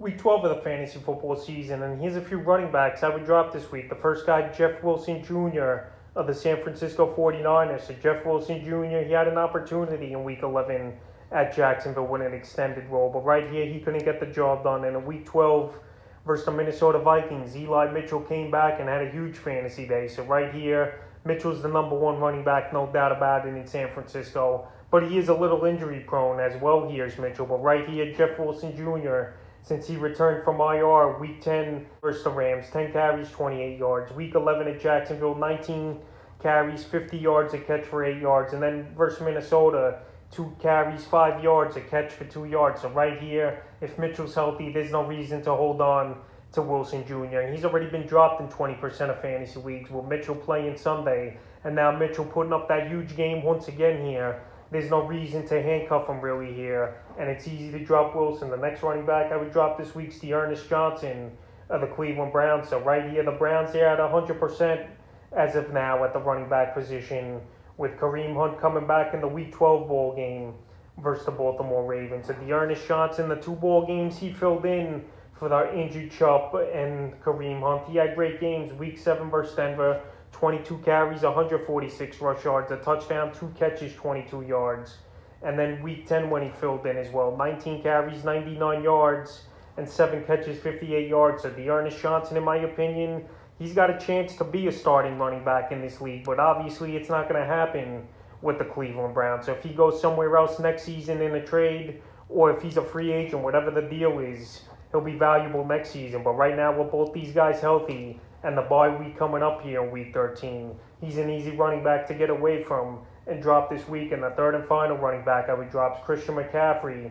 Week 12 of the fantasy football season, and here's a few running backs I would drop this week. The first guy, Jeff Wilson Jr. of the San Francisco 49ers. So Jeff Wilson Jr., he had an opportunity in Week 11 at Jacksonville with an extended role, but right here he couldn't get the job done. And in Week 12 versus the Minnesota Vikings, Eli Mitchell came back and had a huge fantasy day. So right here, Mitchell's the number one running back, no doubt about it, in San Francisco. But he is a little injury prone as well. Here's Mitchell. But right here, Jeff Wilson Jr., since he returned from IR, Week 10 versus the Rams, 10 carries, 28 yards. Week 11 at Jacksonville, 19 carries, 50 yards, a catch for 8 yards. And then versus Minnesota, 2 carries, 5 yards, a catch for 2 yards. So right here, if Mitchell's healthy, there's no reason to hold on to Wilson Jr. And he's already been dropped in 20% of fantasy leagues with Mitchell playing Sunday. And now Mitchell putting up that huge game once again here. There's no reason to handcuff him really here, and it's easy to drop Wilson. The next running back I would drop this week's the Ernest Johnson of the Cleveland Browns. So right here, the Browns, they're at 100% as of now at the running back position, with Kareem Hunt coming back in the Week 12 ball game versus the Baltimore Ravens. So the Ernest Johnson, the 2 ball games he filled in for the injured Chubb and Kareem Hunt. He had great games. Week 7 versus Denver, 22 carries, 146 rush yards, a touchdown, 2 catches, 22 yards. And then Week 10 when he filled in as well, 19 carries, 99 yards, and 7 catches, 58 yards. So the Ernest Johnson, in my opinion, he's got a chance to be a starting running back in this league, but obviously it's not going to happen with the Cleveland Browns. So if he goes somewhere else next season in a trade, or if he's a free agent, whatever the deal is, he'll be valuable next season. But right now, with both these guys healthy, and the bye week coming up here in Week 13, he's an easy running back to get away from and drop this week. And the third and final running back I would drop is Christian McCaffrey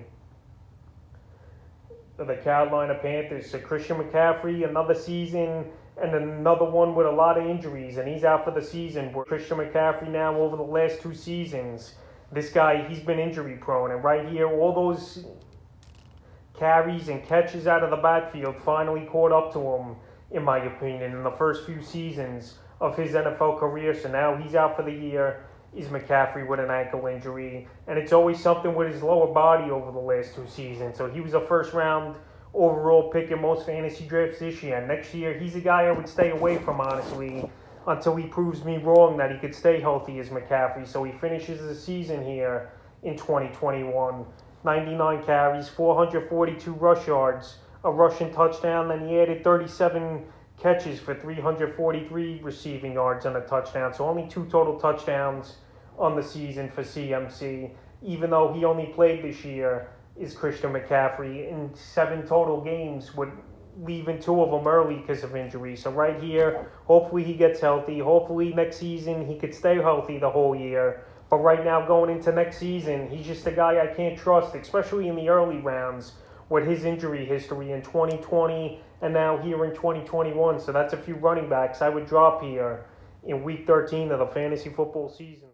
of the Carolina Panthers. So Christian McCaffrey, another season and another one with a lot of injuries, and he's out for the season. Where Christian McCaffrey now, over the last 2 seasons, this guy, he's been injury prone. And right here, all those carries and catches out of the backfield finally caught up to him, in my opinion, in the first few seasons of his NFL career. So now he's out for the year, is McCaffrey, with an ankle injury. And it's always something with his lower body over the last 2 seasons. So he was a first-round overall pick in most fantasy drafts this year. Next year, he's a guy I would stay away from, honestly, until he proves me wrong that he could stay healthy as McCaffrey. So he finishes the season here in 2021. 99 carries, 442 rush yards, a rushing touchdown, then he added 37 catches for 343 receiving yards and a touchdown. So only 2 total touchdowns on the season for CMC, even though he only played this year, is Christian McCaffrey in 7 total games, with leaving 2 of them early because of injury. So right here, hopefully he gets healthy. Hopefully next season he could stay healthy the whole year. But right now, going into next season, he's just a guy I can't trust, especially in the early rounds, with his injury history in 2020 and now here in 2021. So that's a few running backs I would drop here in Week 13 of the fantasy football season.